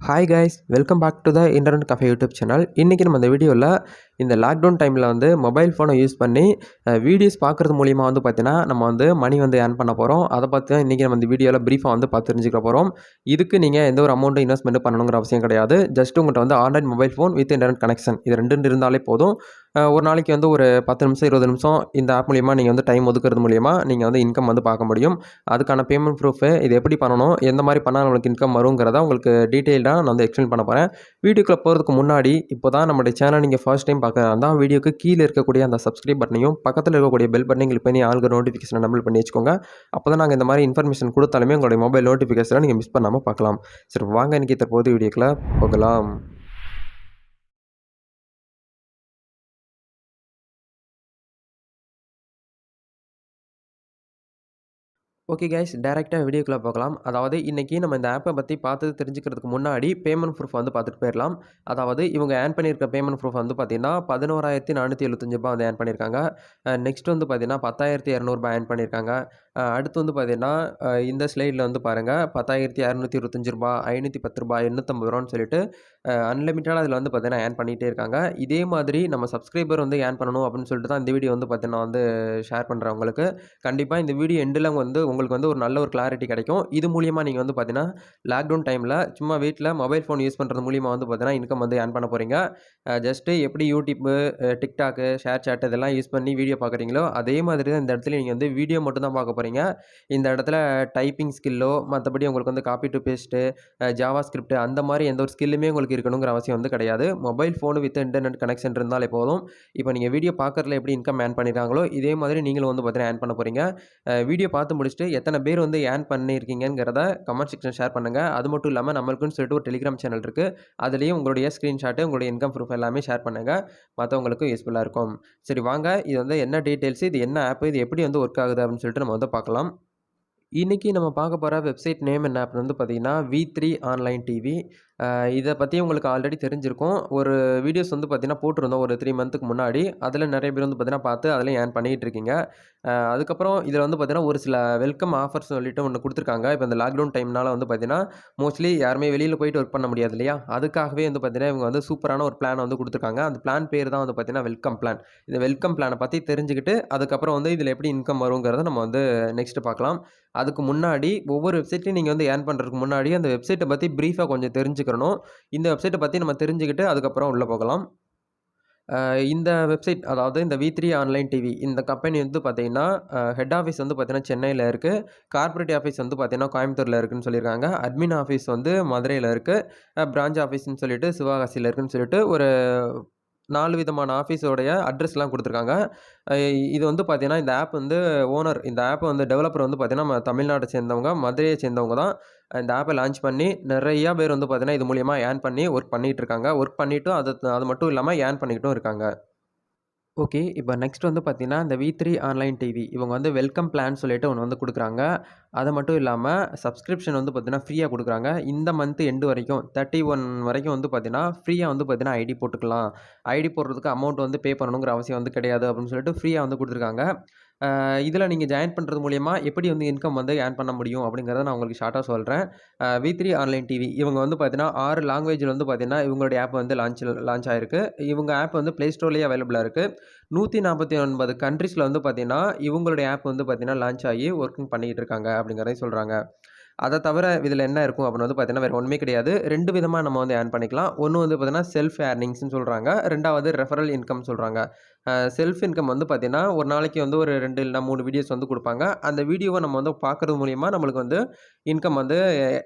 Hi guys, welcome back to the internet cafe YouTube channel. இன்றைக்கி நம்ம இந்த வீடியோவில் இந்த லாக்டவுன் டைமில் வந்து மொபைல் ஃபோனை யூஸ் பண்ணி வீடியோஸ் பார்க்குறது மூலிமா வந்து பார்த்தீங்கன்னா நம்ம வந்து மணி வந்து ஏர்ன் பண்ண போகிறோம். அதை பற்றி தான் இன்றைக்கி நம்ம இந்த வீடியோவில் ப்ரீஃபாக வந்து பார்த்து தெரிஞ்சுக்க போகிறோம். இதுக்கு நீங்கள் எந்த ஒரு அமௌண்ட்டும் இன்வெஸ்ட்மெண்ட் பண்ணணுங்கிற அவசியம் கிடையாது. ஜஸ்ட் உங்கள்கிட்ட வந்து Android mobile phone with internet connection இது ரெண்டு இருந்தாலே போதும். ஒரு நாளைக்கு வந்து ஒரு 10 நிமிஷம் 20 நிமிஷம் இந்த ஆப் மூலிமா நீங்கள் வந்து டைம் ஒதுக்குறது மூலிமா நீங்கள் வந்து இன்கம் வந்து பார்க்க முடியும். அதுக்கான பேமெண்ட் ப்ரூஃபு இது எப்படி பண்ணணும், எந்த மாதிரி பண்ணால் நம்மளுக்கு இன்கம் வருங்கிறத உங்களுக்கு டீட்டெயில்டாக நான் வந்து எக்ஸ்பிளைன் பண்ண போகிறேன். வீடியோக்குள்ளே போகிறதுக்கு முன்னாடி இப்போ தான் நம்மளுடைய சேனல் நீங்கள் ஃபர்ஸ்ட் டைம் பார்க்குறதா இருந்தால் வீடியோக்கு கீழே இருக்கக்கூடிய அந்த சப்ஸ்கிரைப் பட்டனையும் பக்கத்தில் இருக்கக்கூடிய பெல் பட்டனையும் கிளிக் பண்ணி ஆல்கிற நோட்டிஃபிகேஷன் எனேபிள் பண்ணி வச்சுக்கோங்க. அப்போ தான் நாங்கள் இந்த மாதிரி இன்ஃபர்மேஷன் கொடுத்தாலுமே உங்களுடைய மொபைல் நோட்டிஃபிகேஷனை நீங்கள் மிஸ் பண்ணாமல் பார்க்கலாம். சரி வாங்க இன்றைக்கி தற்போது வீடியோக்குள்ளே போகலாம். ஓகே கைஸ், டைரெக்டாக வீடியோக்குள்ளே போகலாம். அதாவது இன்றைக்கி நம்ம இந்த ஆப்பை பற்றி பார்த்து தெரிஞ்சுக்கிறதுக்கு முன்னாடி பேமெண்ட் ப்ரூஃப் வந்து பார்த்துட்டு போயிடலாம். அதாவது இவங்க ஏர்ன் பண்ணியிருக்க பேமெண்ட் ப்ரூஃப் வந்து பார்த்தீங்கன்னா ரூ. 11,475 வந்து ஏர்ன் பண்ணியிருக்காங்க. நெக்ஸ்ட் வந்து பார்த்தீங்கன்னா ரூ. 10,200 ஏர்ன் பண்ணியிருக்காங்க. அடுத்து வந்து பார்த்தீங்கன்னா இந்த ஸ்லைடில் வந்து பாருங்கள் ரூ. 10,225 ரூ. 510 ரூ. 850 சொல்லிட்டு அன்லிமிட்டடாக அதில் வந்து பார்த்தீங்கன்னா ஏர்ன் பண்ணிகிட்டே இருக்காங்க. இதே மாதிரி நம்ம சப்ஸ்கிரைபர் வந்து ஏர்ன் பண்ணணும் அப்படின்னு சொல்லிட்டு தான் இந்த வீடியோ வந்து பார்த்தீங்கன்னா வந்து ஷேர் பண்ணுறேன் உங்களுக்கு. கண்டிப்பாக இந்த வீடியோ எண்டில் வந்து உங்களுக்கு வந்து ஒரு நல்ல ஒரு கிளாரிட்டி கிடைக்கும். இது மூலிமா நீங்கள் வந்து பார்த்தீங்கன்னா லாக்டவுன் டைமில் சும்மா வீட்டில் மொபைல் ஃபோன் யூஸ் பண்ணுறது மூலிமா வந்து பார்த்தீங்கன்னா இன்கம் வந்து ஏர்ன் பண்ண போகிறீங்க. ஜஸ்ட்டு எப்படி யூடியூப்பு, டிக்டாக்கு, ஷேர் சாட் இதெல்லாம் யூஸ் பண்ணி வீடியோ பார்க்குறீங்களோ அதே மாதிரி தான் இந்த இடத்துல நீங்கள் வந்து வீடியோ மட்டும் தான் பார்க்க போகிறீங்க. இந்த இடத்துல டைப்பிங் ஸ்கில்லோ மற்றபடி உங்களுக்கு வந்து copy to paste, JavaScript அந்த மாதிரி எந்த ஒரு ஸ்கில்லுமே உங்களுக்கு இருக்கணுங்கிற அவசியம் வந்து கிடையாது. Mobile phone with internet connection இருந்தாலே போதும். இப்போ நீங்கள் வீடியோ பார்க்குறதுல எப்படி இன்கம் ஏர்ன் பண்ணியிருக்காங்களோ இதே மாதிரி நீங்களும் வந்து பார்த்தீங்கன்னா ஏர்ன் பண்ண போகிறீங்க. வீடியோ பார்த்து முடிச்சுட்டு எத்தனை பேர் வந்து ஏர்ன் பண்ணியிருக்கீங்கிறத கமெண்ட் செக்ஷன் ஷேர் பண்ணுங்கள். அது மட்டும் இல்லாமல் நம்மளுக்குன்னு சொல்லிட்டு ஒரு டெலிகிராம் சேனல் இருக்குது. அதுலேயும் உங்களுடைய ஸ்க்ரீன்ஷாட்டு, உங்களுடைய இன்கம் ப்ரூஃப் எல்லாமே ஷேர் பண்ணுங்கள். மற்றவங்களுக்கும் யூஸ்ஃபுல்லாக இருக்கும். சரி வாங்க, இது வந்து என்ன டீட்டெயில்ஸு, இது என்ன ஆப்பு, இது எப்படி வந்து ஒர்க் ஆகுது அப்படின்னு சொல்லிட்டு நம்ம வந்து பார்க்கலாம். இன்றைக்கி நம்ம பார்க்க போகிற வெப்சைட் நேம் என்ன அப்படின்னு வந்து பார்த்தீங்கன்னா V3 ஆன்லைன் டிவி. இதை பற்றி உங்களுக்கு ஆல்ரெடி தெரிஞ்சிருக்கும். ஒரு வீடியோஸ் வந்து பார்த்தீங்கன்னா போட்டிருந்தோம் ஒரு 3 மந்த்துக்கு முன்னாடி. அதில் நிறைய பேர் வந்து பார்த்தீங்கன்னா பார்த்து அதில் ஏர்ன் பண்ணிகிட்டு இருக்கீங்க. அதுக்கப்புறம் இதில் வந்து பார்த்தீங்கன்னா ஒரு சில வெல்கம் ஆஃபர்ஸ் சொல்லிட்டு ஒன்று கொடுத்துருக்காங்க. இப்போ இந்த லாக்டவுன் டைம்னால வந்து பார்த்தீங்கன்னா மோஸ்ட்லி யாருமே வெளியில் போயிட்டு ஒர்க் பண்ண முடியாது இல்லையா? அதுக்காகவே வந்து பார்த்தீங்கன்னா இவங்க வந்து சூப்பரான ஒரு பிளான் வந்து கொடுத்துருக்காங்க. அந்த பிளான் பேர் தான் வந்து பார்த்தீங்கன்னா வெல்கம் பிளான். இந்த வெல்கம் பிளானை பற்றி தெரிஞ்சுக்கிட்டு அதுக்கப்புறம் வந்து இதில் எப்படி இன்கம் வருங்கிறத நம்ம வந்து நெக்ஸ்ட்டு பார்க்கலாம். அதுக்கு முன்னாடி ஒவ்வொரு வெப்சைட்லையும் நீங்கள் வந்து ஏர்ன் பண்ணுறதுக்கு முன்னாடி அந்த வெப்சைட்டை பற்றி ப்ரீஃபாக கொஞ்சம் தெரிஞ்சுக்கணும். இந்த வெப்சைட்டை பற்றி நம்ம தெரிஞ்சுக்கிட்டு அதுக்கப்புறம் உள்ளே போகலாம். இந்த வெப்சைட் அதாவது இந்த V3 ஆன்லைன் டிவி இந்த கம்பெனி வந்து பார்த்தீங்கன்னா ஹெட் ஆஃபீஸ் வந்து பார்த்தீங்கன்னா சென்னையில் இருக்குது. கார்ப்பரேட் ஆஃபீஸ் வந்து பார்த்தீங்கன்னா கோயம்புத்தூரில் இருக்குதுன்னு சொல்லியிருக்காங்க. அட்மின் ஆஃபீஸ் வந்து மதுரையில் இருக்குது. பிரான்ச் ஆஃபீஸ்ன்னு சொல்லிட்டு சிவகாசியில் இருக்குதுன்னு சொல்லிட்டு ஒரு 4 விதமான ஆஃபீஸோடைய அட்ரஸ்லாம் கொடுத்துருக்காங்க. இது வந்து பார்த்தீங்கன்னா இந்த ஆப் வந்து ஓனர், இந்த ஆப் வந்து டெவலப்பர் வந்து பார்த்தீங்கன்னா நம்ம தமிழ்நாட்டை சேர்ந்தவங்க, மதுரையை சேர்ந்தவங்க தான் இந்த ஆப்பை லான்ச் பண்ணி நிறையா பேர் வந்து பார்த்தீங்கன்னா இது மூலியமாக ஏர்ன் பண்ணி ஒர்க் பண்ணிகிட்டு இருக்காங்க. ஒர்க் பண்ணிட்டும் அது மட்டும் இல்லாமல் ஏர்ன் பண்ணிக்கிட்டும் இருக்காங்க. ஓகே. இப்போ நெக்ஸ்ட் வந்து பார்த்தீங்கன்னா, இந்த V3 ஆன்லைன் டிவி இவங்க வந்து வெல்கம் பிளான் சொல்லிட்டு ஒண்ணு வந்து குடுக்குறாங்க. அது மட்டும் இல்லாம சப்ஸ்கிரிப்ஷன் வந்து பார்த்தீங்கன்னா, ஃப்ரீயா குடுக்குறாங்க. இந்த மந்த் எண்ட் வரைக்கும் 31 வரைக்கும் வந்து பார்த்தீங்கன்னா, ஃப்ரீயா வந்து பார்த்தீங்கன்னா ஐடி போட்டுக்கலாம். ஐடி போடுறதுக்கு அமௌண்ட் வந்து பே பண்ணணுங்கிற அவசியம் வந்து கிடையாது அப்படின்னு சொல்லிட்டு ஃப்ரீயா வந்து குடுத்துருக்காங்க. இதில நீங்க ஜாயின் பண்றது மூலியமா எப்படி வந்து இன்கம் வந்து ஏர்ன் பண்ண முடியும் அப்படிங்கிறத நான் உங்களுக்கு ஷார்ட்டா சொல்றேன். V3 ஆன்லைன் டிவி இவங்க வந்து பார்த்தீங்கன்னா, 6 லாங்குவேஜ்ல வந்து பார்த்தீங்கன்னா, இவங்களுடைய ஆப் வந்து லான்ச் ஆயிருக்கு. இவங்க ஆப் வந்து Play Storeலயே அவைலபிளா இருக்கு. 149 கண்ட்ரீஸ்ல வந்து பார்த்தீங்கன்னா, இவங்களுடைய ஆப் வந்து பார்த்தீங்கன்னா, லான்ச் ஆகி ஒர்க்கிங் பண்ணிக்கிட்டு இருக்காங்க அப்படிங்கிறதையும் சொல்றாங்க. அத தவிர இதில என்ன இருக்கும் அப்படின்னு வந்து பார்த்தீங்கன்னா, வேற ஒண்ணுமே கிடையாது. 2 விதமா நம்ம வந்து ஏர்ன் பண்ணிக்கலாம். ஒண்ணு வந்து பார்த்தீங்கன்னா, செல்ஃப் ஏர்னிங்ஸ்ன்னு சொல்றாங்க. 2வது ரெஃபரல் இன்கம் சொல்றாங்க. செல்ஃப் இன்கம் வந்து பார்த்தீங்கன்னா, ஒரு நாளைக்கு வந்து ஒரு 2 இல்லன்னா 3 வீடியோஸ் வந்து குடுப்பாங்க. அந்த வீடியோவ நம்ம வந்து பார்க்கறது மூலியமா நம்மளுக்கு வந்து இன்கம் வந்து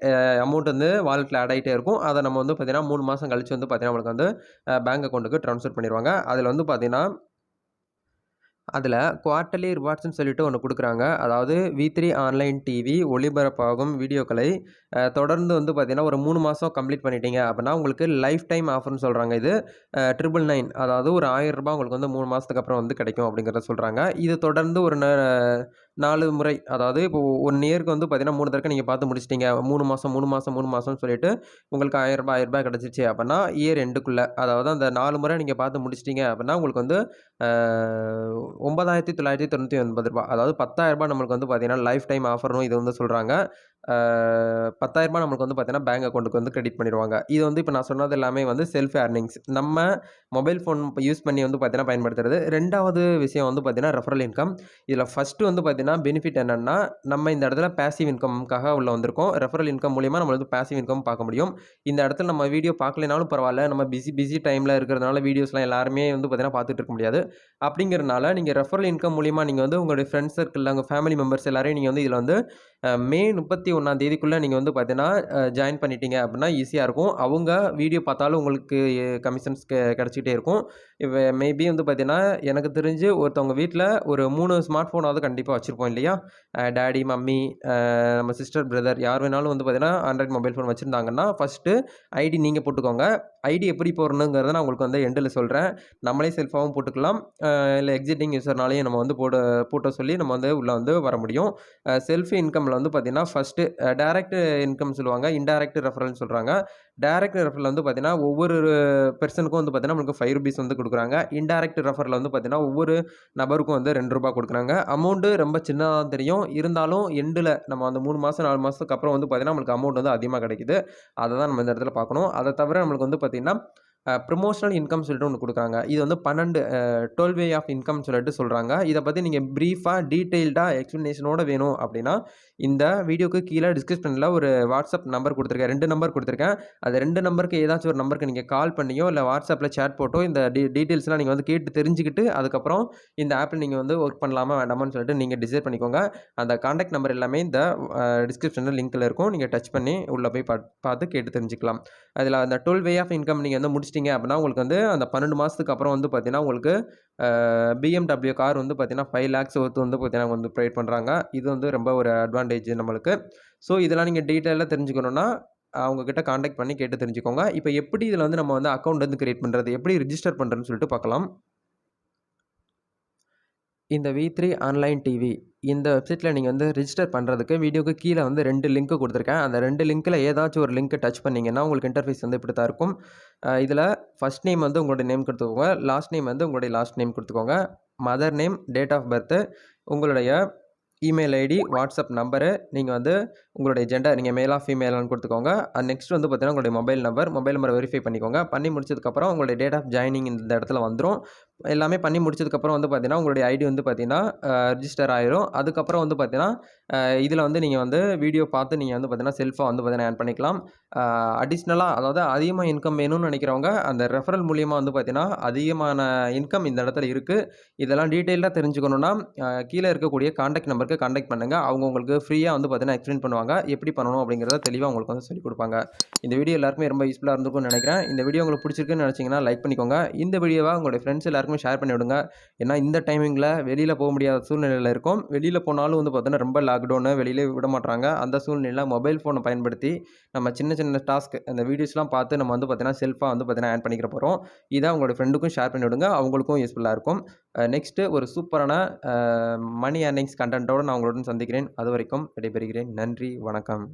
அமௌண்ட் வந்து வாலெட்ல ஆட் ஆயிட்டே இருக்கும். அத நம்ம வந்து பார்த்தீங்கன்னா, 3 மாசம் கழிச்சு வந்து பார்த்தீங்கன்னா, நம்மளுக்கு வந்து பேங்க் அக்கவுண்ட்க்கு ட்ரான்ஸ்ஃபர் பண்ணிருவாங்க. அதில வந்து பார்த்தீங்கன்னா அதில குவார்ட்டர்லி ரிவார்ட்ஸ்ன்னு சொல்லிட்டு ஒண்ணு குடுக்குறாங்க. அதாவது V3 ஆன்லைன் டிவி ஒளிபரப்பாகும் வீடியோக்களை தொடர்ந்து வந்து பார்த்தீங்கன்னா, ஒரு 3 மாசம் கம்ப்ளீட் பண்ணிட்டீங்க அப்படின்னா, உங்களுக்கு லைஃப் டைம் ஆஃபர்ன்னு சொல்றாங்க இது. 999 அதாவது ஒரு ரூ. 1000 உங்களுக்கு வந்து 3 மாசத்துக்கு அப்புறம் வந்து கிடைக்கும் அப்படிங்கிறத சொல்றாங்க. இது தொடர்ந்து ஒரு 4 முறை அதாவது இப்போ 1 இயர்க்கு வந்து பார்த்தீங்கன்னா, 3 தடக்க நீங்க பார்த்து முடிச்சுட்டீங்க. 3 மாசம், 3 மாசம், 3 மாசம்னு சொல்லிட்டு உங்களுக்கு ரூ. 1000 கிடைச்சிருச்சு அப்படின்னா, இயர் எண்டுக்குள்ள அதாவது அந்த 4 முறை நீங்க பார்த்து முடிச்சுட்டீங்க அப்படின்னா, உங்களுக்கு வந்து ரூ. 9,999 அதாவது ரூ. 10,000 நம்மளுக்கு வந்து பார்த்தீங்கன்னா, லைஃப் டைம் ஆஃபர்னும் இது வந்து சொல்றாங்க. ரூ. 10,000 நம்மளுக்கு வந்து பார்த்தீங்கன்னா, பேங்க் அக்கவுண்ட்டுக்கு வந்து கிரெடிட் பண்ணிருவாங்க. இது வந்து இப்ப நான் சொன்னது எல்லாமே வந்து செல்ஃப் ஏர்னிங்ஸ். நம்ம மொபைல் ஃபோன் யூஸ் பண்ணி வந்து பார்த்தீங்கன்னா, பயன்படுத்துறது. 2வது விஷயம் வந்து பார்த்தீங்கன்னா, ரெஃபரல் இன்கம். இதில ஃபர்ஸ்ட்டு வந்து பார்த்தீங்கன்னா, பெனிஃபிட் என்னன்னா, நம்ம இந்த இடத்துல பேசிவ் இன்கம்க்காக உள்ள வந்திருக்கோம். ரெஃபரல் இன்கம் மூலியமா நம்ம வந்து பேசிவ் இன்கம் பார்க்க முடியும். இந்த இடத்துல நம்ம வீடியோ பார்க்கலைனாலும் பரவால்ல. நம்ம பிஸி டைம்ல இருக்கிறதுனால வீடியோஸ்லாம் எல்லாருமே வந்து பார்த்தீங்கன்னா, பார்த்துட்டு இருக்க முடியாது. அப்படிங்கிறனால நீங்க ரெஃபரல் இன்கம் மூலியமா நீங்க வந்து உங்களுடைய ஃப்ரெண்ட்ஸ் சர்க்கிள்ல உங்க ஃபேமிலி மெம்பர்ஸ் எல்லாரையும் நீங்க வந்து இதில வந்து மே 31ஆம் தேதிக்குள்ள நீங்க வந்து பார்த்தீங்கன்னா, ஜாயின் பண்ணிட்டீங்க அப்படின்னா ஈஸியா இருக்கும். அவங்க வீடியோ பார்த்தாலும் உங்களுக்கு கமிஷன்ஸ் கிடைச்சுக்கிட்டே இருக்கும். இப்ப மேபி வந்து பார்த்தீங்கன்னா, எனக்கு தெரிஞ்சு ஒருத்தவங்க வீட்ல ஒரு 3 ஸ்மார்ட் ஃபோனாவது கண்டிப்பா வச்சிருப்போம் இல்லையா? டாடி, மம்மி, நம்ம சிஸ்டர், பிரதர் யார் வேணாலும் வந்து பார்த்தீங்கன்னா, ஆண்ட்ராய்ட் மொபைல் ஃபோன் வச்சிருந்தாங்கன்னா, ஃபர்ஸ்ட்டு ஐடி நீங்க போட்டுக்கோங்க. ஐடி எப்படி போடணுங்கிறத நான் உங்களுக்கு வந்து எண்டுல சொல்றேன். நம்மளே செல்ஃபாவும் போட்டுக்கலாம். இல்ல எக்ஸிஸ்டிங் யூசர்னாலயும் நம்ம வந்து பூட்ட சொல்லி நம்ம வந்து உள்ள வந்து வர முடியும். செல்ஃப் இன்கம்ல வந்து பார்த்தீங்கன்னா, ஃபர்ஸ்ட்டு டைரக்ட் இன்கம் சொல்லுவாங்க. இன்டைரக்ட் ரெஃபரல்ன்னு சொல்றாங்க. டைரக்ட் ரெஃபரல் வந்து பார்த்தீங்கன்னா, ஒவ்வொரு பெர்சனுக்கும் வந்து பார்த்தீங்கன்னா, நமக்கு ₹5 வந்து குடுக்குறாங்க. இன்டைரக்ட் ரெஃபரல் வந்து பார்த்தீங்கன்னா, ஒவ்வொரு நபருக்கும் வந்து ₹2 குடுக்குறாங்க. அமௌண்ட்டு ரொம்ப சின்னதா தான் தெரியும். இருந்தாலும் எண்டுல நம்ம அந்த 3 மாசம், 4 மாசத்துக்கு அப்புறம் வந்து பார்த்தீங்கன்னா, நம்மளுக்கு அமௌண்ட் வந்து அதிகமா கிடைக்குது. அத தான் நம்ம இந்த இடத்துல பார்க்கணும். அத தவிர நம்மளுக்கு வந்து பார்த்தீங்கன்னா, ப்ரமோஷனல் இன்கம் சொல்லிட்டு ஒண்ணு குடுக்குறாங்க. இது வந்து 12 வே ஆஃப் இன்கம் சொல்லிட்டு சொல்றாங்க. இத பத்தி நீங்க பிரீஃபா, டீட்டெயில்டா எக்ஸ்ப்ளனேஷனோட வேணும் அப்டின்னா, இந்த வீடியோக்கு கீழ டிஸ்கிரிப்ஷன்ல ஒரு வாட்ஸ்அப் நம்பர் குடுத்துருக்கேன். 2 நம்பர் குடுத்துருக்கேன். அந்த 2 நம்பருக்கு ஏதாச்சும் ஒரு நம்பருக்கு நீங்க கால் பண்ணியோ, இல்ல வாட்ஸ்அப்ல சேட் போட்டோ இந்த டீட்டெயில்ஸ்லாம் நீங்க வந்து கேட்டு தெரிஞ்சுக்கிட்டு, அதுக்கப்புறம் இந்த ஆப்ல நீங்க வந்து ஒர்க் பண்ணலாமா, வேண்டாமான்னு சொல்லிட்டு நீங்க டிசைட் பண்ணிக்கோங்க. அந்த கான்டாக்ட் நம்பர் எல்லாமே இந்த டிஸ்கிரிப்ஷன்ல லிங்க்ல இருக்கும். நீங்க டச் பண்ணி உள்ள போய் பார்த்து கேட்டு தெரிஞ்சுக்கலாம். அதில அந்த 12 வே ஆஃப் இன்கம் நீங்க வந்து முடிச்சிட்டீங்க அப்டின்னா, உங்களுக்கு வந்து அந்த 12 மாசத்துக்கு அப்புறம் வந்து பார்த்தீங்கன்னா, உங்களுக்கு BMW கார் வந்து பார்த்தீங்கன்னா, 5 லேக்ஸ் ஒர்த் வந்து பார்த்தீங்கன்னா, வந்து ப்ரொவைட் பண்றாங்க. இது வந்து ரொம்ப ஒரு அட்வான்டேஜ் நம்மளுக்கு. ஸோ இதெல்லாம் நீங்க டீட்டெயிலா தெரிஞ்சுக்கணும்னா, அவங்க கிட்ட கான்டாக்ட் பண்ணி கேட்டு தெரிஞ்சுக்கோங்க. இப்ப எப்படி இதில வந்து நம்ம வந்து அக்கவுண்ட் வந்து கிரியேட் பண்றது? எப்படி ரிஜிஸ்டர் பண்றதுன்னு சொல்லிட்டு பார்க்கலாம். இந்த V3 ஆன்லைன் டிவி இந்த வெப்சைட்ல நீங்க வந்து ரிஜிஸ்டர் பண்றதுக்கு வீடியோக்கு கீழ வந்து 2 லிங்க் குடுத்துருக்கேன். அந்த 2 லிங்க்ல ஏதாச்சும் ஒரு லிங்க் டச் பண்ணீங்கன்னா, உங்களுக்கு இன்டர்ஃபேஸ் வந்து இப்படி தான் இருக்கும். இதுல ஃபர்ஸ்ட் நேம் வந்து உங்களுடைய நேம் குடுத்துக்கோங்க. லாஸ்ட் நேம் வந்து உங்களுடைய லாஸ்ட் நேம் குடுத்துக்கோங்க. Mother name, date of birth, உங்களுடைய இமெயில் ஐடி, வாட்ஸ்அப் நம்பரு, நீங்க வந்து உங்களுடைய ஜெண்டர் நீங்க மேலா, ஃபீமேலான்னு குடுத்துக்கோங்க. நெக்ஸ்ட் வந்து பார்த்தீங்கன்னா, உங்களுடைய மொபைல் நம்பர வெரிஃபை பண்ணிக்கோங்க. பண்ணி முடிச்சதுக்கப்புறம் உங்களுடைய டேட் ஆஃப் ஜாயினிங் இந்த இடத்துல வந்துரும். எல்லாமே பண்ணி முடிச்சதுக்கப்புறம் வந்து பார்த்தீங்கன்னா, உங்களுடைய ஐடி வந்து பார்த்தீங்கன்னா, ரிஜிஸ்டர் ஆயிரும். அதுக்கப்புறம் வந்து பார்த்தீங்கன்னா, இதில வந்து நீங்க வந்து வீடியோ பார்த்து நீங்க வந்து பார்த்தீங்கன்னா, செல்ஃபா வந்து பார்த்தீங்கன்னா ஆட் பண்ணிக்கலாம். அடிஷ்னலா அதாவது அதிகமா இன்கம் வேணும்னு நினைக்கிறவங்க, அந்த ரெஃபரல் மூலியமா வந்து பார்த்தீங்கன்னா, அதிகமான இன்கம் இந்த இடத்துல இருக்கு. இதெல்லாம் டீட்டெயில்டா தெரிஞ்சுக்கணும்னா, கீழ இருக்கக்கூடிய கான்டாக்ட் நம்பருக்கு கான்டாக்ட் பண்ணுங்க. அவங்க உங்களுக்கு ஃப்ரீயா வந்து பார்த்தீங்கன்னா, எக்ஸ்பிளைன் பண்ணுவாங்க. எப்படி பண்ணணும் அப்படிங்கிறத தெளிவா உங்களுக்கு வந்து சொல்லிக் குடுப்பாங்க. இந்த வீடியோ எல்லாருக்குமே ரொம்ப யூஸ்ஃபுல்லா இருந்திருக்கும்னு நினைக்கிறேன். இந்த வீடியோ உங்களுக்கு பிடிச்சிருக்குன்னு நினைச்சீங்கன்னா, லைக் பண்ணிக்கோங்க. இந்த வீடியோவ உங்களுடைய ஃப்ரெண்ட்ஸ் எல்லாருக்குமே ஷேர் பண்ணி விடுங்க. ஏன்னா, இந்த டைமிங்ல வெளியில போ முடியாத சூழ்நிலையில இருக்கோம். வெளியில போனாலும் வந்து பார்த்தீங்கன்னா, ரொம்ப லாக்டவுனு வெளியிலே விட மாட்றாங்க. அந்த சூழ்நிலையில மொபைல் ஃபோன பயன்படுத்தி நம்ம சின்ன சின்ன டாஸ்க் அந்த வீடியோஸ்லாம் பார்த்து நம்ம வந்து பார்த்தீங்கன்னா, செல்ஃபா வந்து பார்த்தீங்கன்னா, ஆட் பண்ணிக்கிற போறோம். இத உங்களுடைய ஃப்ரெண்டுக்கும் ஷேர் பண்ணி விடுங்க. அவங்களுக்கும் யூஸ்ஃபுல்லா இருக்கும். நெக்ஸ்ட்டு ஒரு சூப்பரான மணி ஏர்னிங்ஸ் கன்டென்ட்டோட நான் உங்களுடன் சந்திக்கிறேன். அதுவரைக்கும் விடைபெறுகிறேன். நன்றி, வணக்கம்.